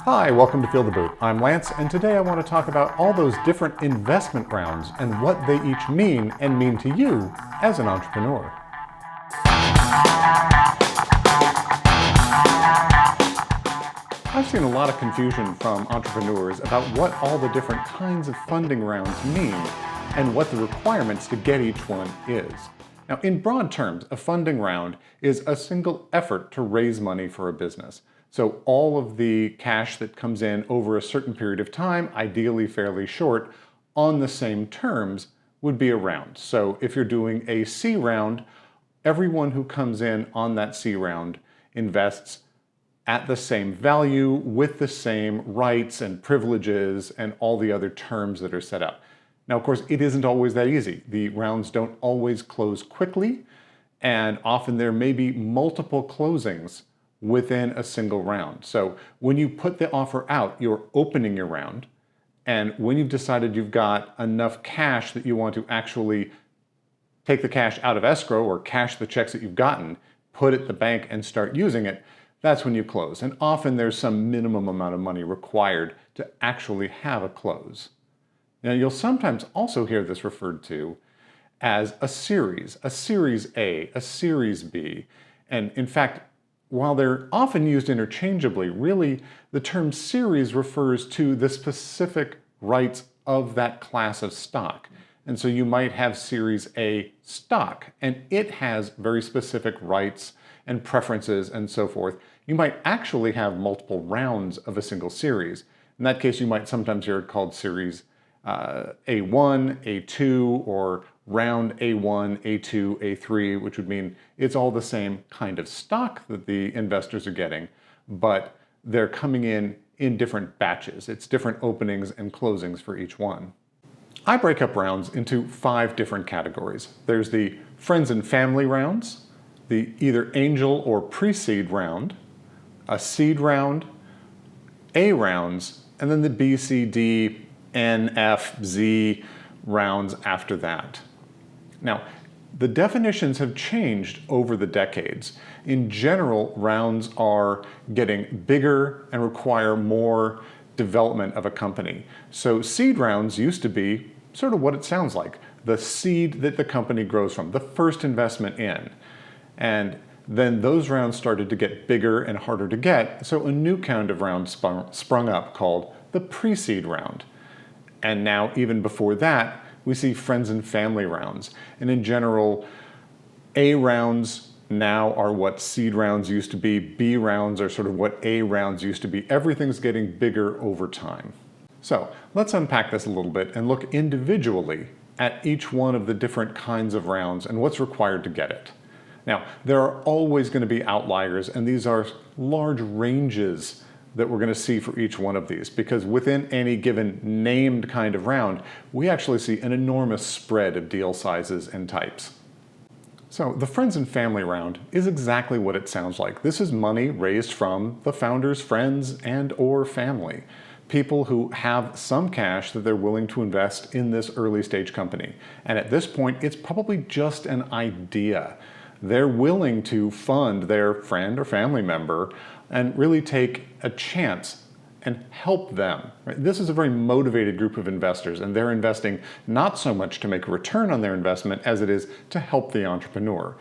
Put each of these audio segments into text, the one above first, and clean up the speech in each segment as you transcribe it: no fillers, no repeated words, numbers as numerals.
Hi, welcome to Feel the Boot. I'm Lance, and today I want to talk about all those different investment rounds and what they each mean and mean to you as an entrepreneur. I've seen a lot of confusion from entrepreneurs about what all the different kinds of funding rounds mean and what the requirements to get each one is. Now, in broad terms, a funding round is a single effort to raise money for a business. So all of the cash that comes in over a certain period of time, ideally fairly short, on the same terms would be a round. So if you're doing a C round, everyone who comes in on that C round invests at the same value with the same rights and privileges and all the other terms that are set up. Now, of course, it isn't always that easy. The rounds don't always close quickly, and often there may be multiple closings within a single round. So when you put the offer out, you're opening your round, and when you've decided you've got enough cash that you want to actually take the cash out of escrow or cash the checks that you've gotten, put it at the bank and start using it, that's when you close. And often there's some minimum amount of money required to actually have a close. Now, you'll sometimes also hear this referred to as a Series A, a Series B. And in fact, while they're often used interchangeably, really the term series refers to the specific rights of that class of stock. And so you might have Series A stock, and it has very specific rights and preferences and so forth. You might actually have multiple rounds of a single series. In that case, you might sometimes hear it called Series A1, A2, or round A1, A2, A3, which would mean it's all the same kind of stock that the investors are getting, but they're coming in different batches. It's different openings and closings for each one. I break up rounds into 5 different categories. There's the friends and family rounds, the either angel or pre-seed round, a seed round, A rounds, and then the B, C, D, N, F, Z rounds after that. Now, the definitions have changed over the decades. In general, rounds are getting bigger and require more development of a company. So seed rounds used to be sort of what it sounds like, the seed that the company grows from, the first investment in. And then those rounds started to get bigger and harder to get, so a new kind of round sprung up called the pre-seed round. And now, even before that, we see friends and family rounds. And in general, A rounds now are what seed rounds used to be. B rounds are sort of what A rounds used to be. Everything's getting bigger over time. So let's unpack this a little bit and look individually at each one of the different kinds of rounds and what's required to get it. Now, there are always going to be outliers, and these are large ranges that we're going to see for each one of these, because within any given named kind of round, we actually see an enormous spread of deal sizes and types. So the friends and family round is exactly what it sounds like. This is money raised from the founder's friends and or family, people who have some cash that they're willing to invest in this early stage company. And at this point, it's probably just an idea. They're willing to fund their friend or family member and really take a chance and help them. Right? This is a very motivated group of investors, and they're investing not so much to make a return on their investment as it is to help the entrepreneur.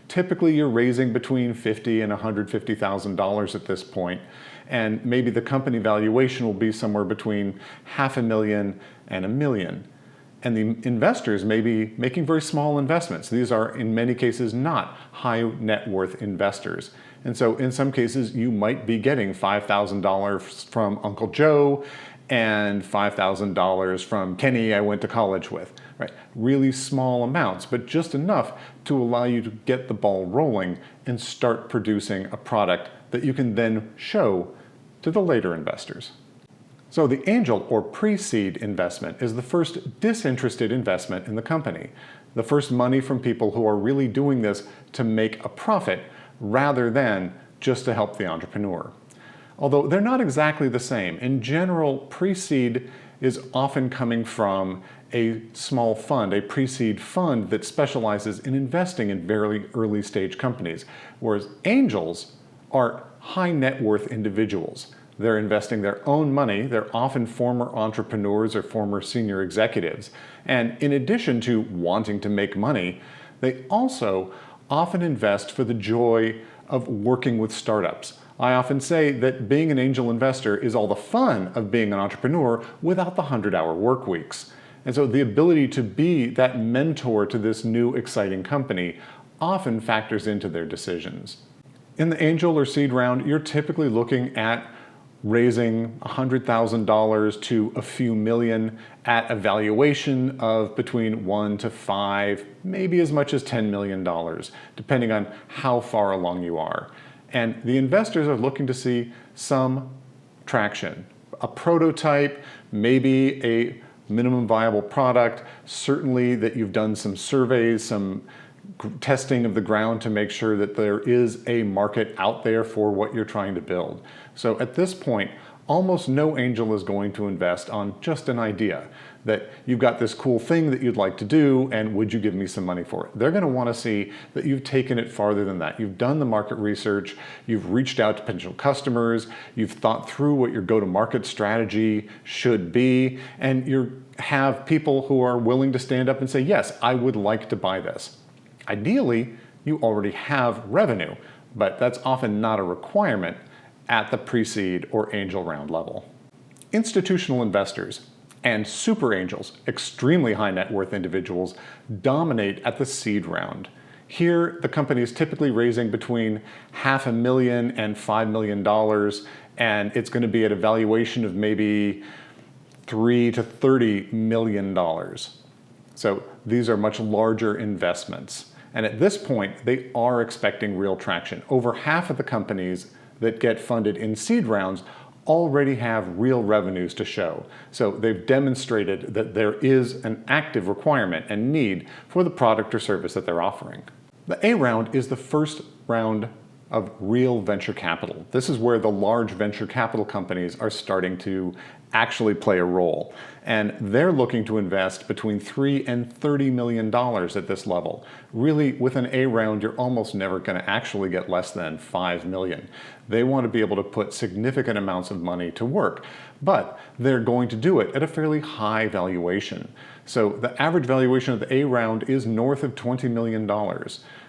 Typically, you're raising between $50,000 and $150,000 at this point, and maybe the company valuation will be somewhere between $500,000 and $1 million. And the investors may be making very small investments. These are, in many cases, not high net worth investors. And so in some cases, you might be getting $5,000 from Uncle Joe and $5,000 from Kenny I went to college with. Right? Really small amounts, but just enough to allow you to get the ball rolling and start producing a product that you can then show to the later investors. So the angel or pre-seed investment is the first disinterested investment in the company. The first money from people who are really doing this to make a profit rather than just to help the entrepreneur. Although they're not exactly the same. In general, pre-seed is often coming from a small fund, a pre-seed fund that specializes in investing in very early stage companies, whereas angels are high net worth individuals. They're investing their own money. They're often former entrepreneurs or former senior executives. And in addition to wanting to make money, they also often invest for the joy of working with startups. I often say that being an angel investor is all the fun of being an entrepreneur without the 100-hour work weeks. And so the ability to be that mentor to this new exciting company often factors into their decisions. In the angel or seed round, you're typically looking at raising $100,000 to a few million at a valuation of between 1 to 5, maybe as much as $10 million, depending on how far along you are. And the investors are looking to see some traction, a prototype, maybe a minimum viable product, certainly that you've done some surveys, some testing of the ground to make sure that there is a market out there for what you're trying to build. So at this point, almost no angel is going to invest on just an idea that you've got this cool thing that you'd like to do and would you give me some money for it? They're going to want to see that you've taken it farther than that. You've done the market research, you've reached out to potential customers, you've thought through what your go-to-market strategy should be, and you have people who are willing to stand up and say, yes, I would like to buy this. Ideally, you already have revenue, but that's often not a requirement at the pre-seed or angel round level. Institutional investors and super angels, extremely high net worth individuals, dominate at the seed round. Here, the company is typically raising between $500,000 and $5 million, and it's going to be at a valuation of maybe $3 to $30 million. So these are much larger investments. And at this point, they are expecting real traction. Over half of the companies that get funded in seed rounds already have real revenues to show. So they've demonstrated that there is an active requirement and need for the product or service that they're offering. The A round is the first round of real venture capital. This is where the large venture capital companies are starting to actually play a role. And they're looking to invest between $3 and $30 million at this level. Really, with an A round, you're almost never going to actually get less than $5 million. They want to be able to put significant amounts of money to work, but they're going to do it at a fairly high valuation. So the average valuation of the A round is north of $20 million.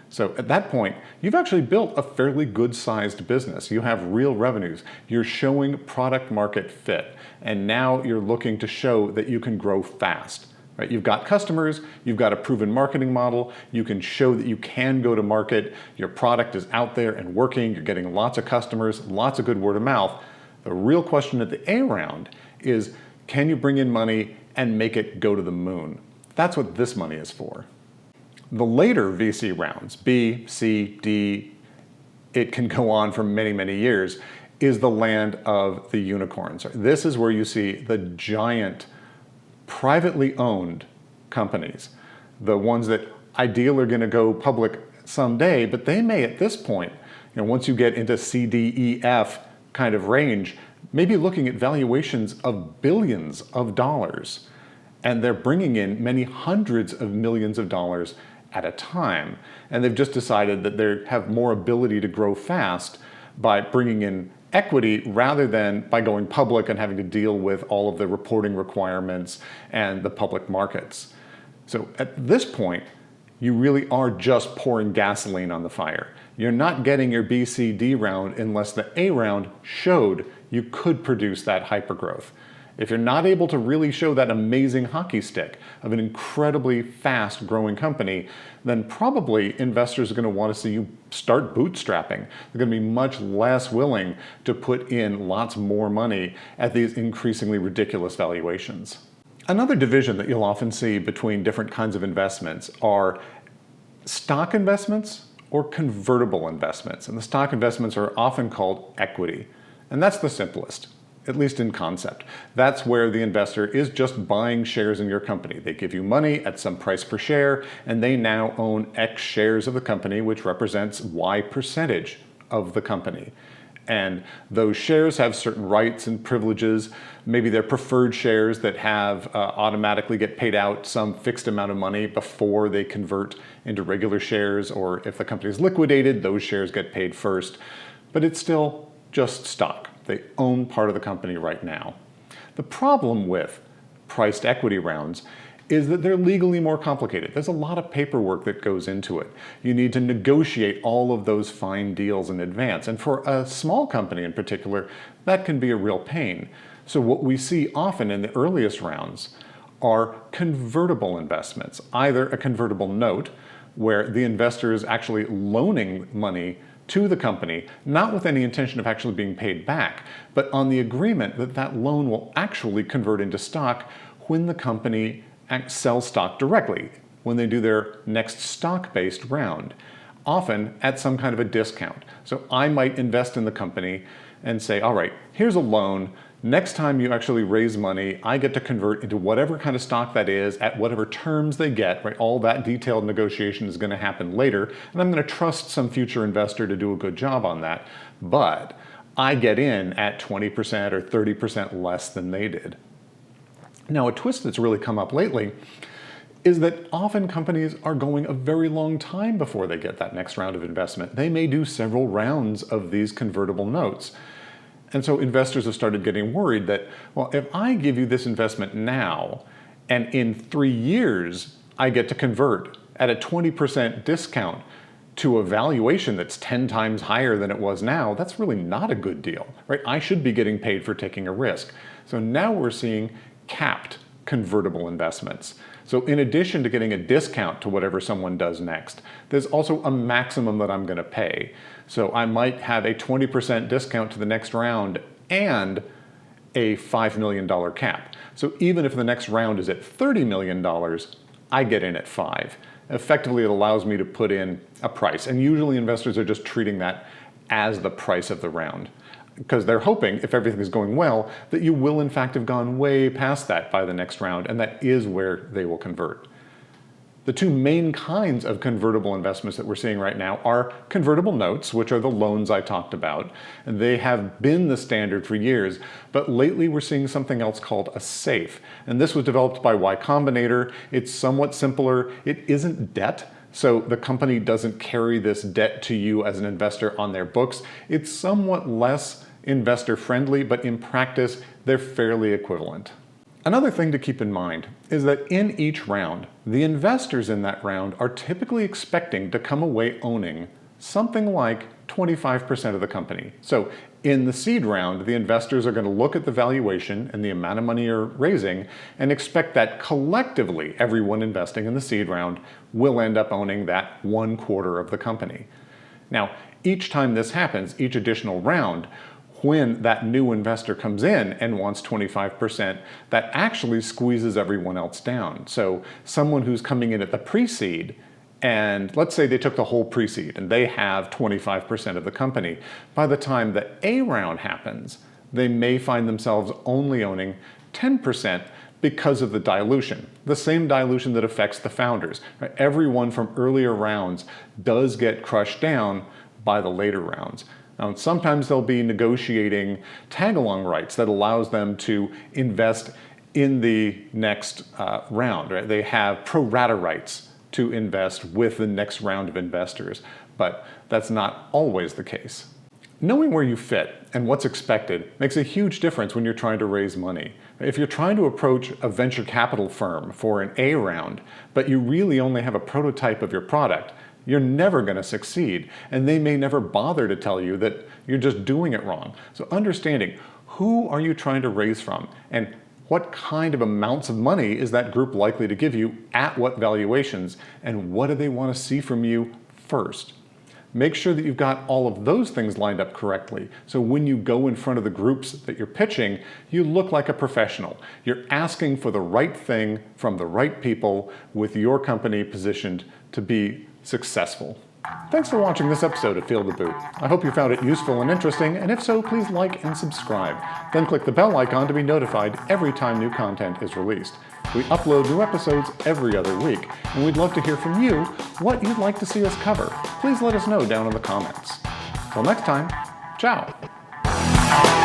So at that point, you've actually built a fairly good-sized business. You have real revenues. You're showing product market fit. And now you're looking to show that you can grow fast. Right? You've got customers, you've got a proven marketing model, you can show that you can go to market, your product is out there and working, you're getting lots of customers, lots of good word of mouth. The real question at the A round is, can you bring in money and make it go to the moon? That's what this money is for. The later VC rounds, B, C, D, it can go on for many, many years, is the land of the unicorns. This is where you see the giant, privately owned companies, the ones that ideally are going to go public someday, but they may at this point, once you get into C, D, E, F kind of range, maybe looking at valuations of billions of dollars. And they're bringing in many hundreds of millions of dollars at a time. And they've just decided that they have more ability to grow fast by bringing in equity rather than by going public and having to deal with all of the reporting requirements and the public markets. So at this point, you really are just pouring gasoline on the fire. You're not getting your B, C, D round unless the A round showed you could produce that hypergrowth. If you're not able to really show that amazing hockey stick of an incredibly fast growing company, then probably investors are going to want to see you start bootstrapping. They're going to be much less willing to put in lots more money at these increasingly ridiculous valuations. Another division that you'll often see between different kinds of investments are stock investments or convertible investments. And the stock investments are often called equity. And that's the simplest, at least in concept. That's where the investor is just buying shares in your company. They give you money at some price per share, and they now own X shares of the company, which represents Y percentage of the company. And those shares have certain rights and privileges. Maybe they're preferred shares that have automatically get paid out some fixed amount of money before they convert into regular shares, or if the company is liquidated, those shares get paid first. But it's still just stock. They own part of the company right now. The problem with priced equity rounds is that they're legally more complicated. There's a lot of paperwork that goes into it. You need to negotiate all of those fine deals in advance. And for a small company in particular, that can be a real pain. So what we see often in the earliest rounds are convertible investments, either a convertible note where the investor is actually loaning money to the company, not with any intention of actually being paid back, but on the agreement that that loan will actually convert into stock when the company sells stock directly, when they do their next stock-based round, often at some kind of a discount. So I might invest in the company and say, all right, here's a loan. Next time you actually raise money, I get to convert into whatever kind of stock that is at whatever terms they get, right? All that detailed negotiation is going to happen later, and I'm going to trust some future investor to do a good job on that. But I get in at 20% or 30% less than they did. Now, a twist that's really come up lately is that often companies are going a very long time before they get that next round of investment. They may do several rounds of these convertible notes. And so investors have started getting worried that, well, if I give you this investment now, and in 3 years, I get to convert at a 20% discount to a valuation that's 10 times higher than it was now, that's really not a good deal, right? I should be getting paid for taking a risk. So now we're seeing capped convertible investments. So in addition to getting a discount to whatever someone does next, there's also a maximum that I'm going to pay. So I might have a 20% discount to the next round and a $5 million cap. So even if the next round is at $30 million, I get in at 5. Effectively, it allows me to put in a price. And usually investors are just treating that as the price of the round, because they're hoping, if everything is going well, that you will in fact have gone way past that by the next round, and that is where they will convert. The two main kinds of convertible investments that we're seeing right now are convertible notes, which are the loans I talked about. And they have been the standard for years, but lately we're seeing something else called a SAFE. And this was developed by Y Combinator. It's somewhat simpler. It isn't debt. So the company doesn't carry this debt to you as an investor on their books. It's somewhat less investor friendly, but in practice, they're fairly equivalent. Another thing to keep in mind is that in each round, the investors in that round are typically expecting to come away owning something like 25% of the company. So in the seed round, the investors are going to look at the valuation and the amount of money you're raising and expect that collectively everyone investing in the seed round will end up owning that 1/4 of the company. Now, each time this happens, each additional round, when that new investor comes in and wants 25%, that actually squeezes everyone else down. So someone who's coming in at the pre-seed, and let's say they took the whole pre-seed and they have 25% of the company, by the time the A round happens, they may find themselves only owning 10% because of the dilution, the same dilution that affects the founders. Right? Everyone from earlier rounds does get crushed down by the later rounds. Now, sometimes they'll be negotiating tag-along rights that allows them to invest in the next round. Right? They have pro rata rights to invest with the next round of investors, but that's not always the case. Knowing where you fit and what's expected makes a huge difference when you're trying to raise money. If you're trying to approach a venture capital firm for an A round, but you really only have a prototype of your product, you're never going to succeed, and they may never bother to tell you that you're just doing it wrong. So understanding who are you trying to raise from, and what kind of amounts of money is that group likely to give you at what valuations, and what do they want to see from you first. Make sure that you've got all of those things lined up correctly, so when you go in front of the groups that you're pitching, you look like a professional. You're asking for the right thing from the right people with your company positioned to be successful. Thanks for watching this episode of Feel the Boot. I hope you found it useful and interesting, and if so, please like and subscribe. Then click the bell icon to be notified every time new content is released. We upload new episodes every other week, and we'd love to hear from you what you'd like to see us cover. Please let us know down in the comments. Till next time, ciao.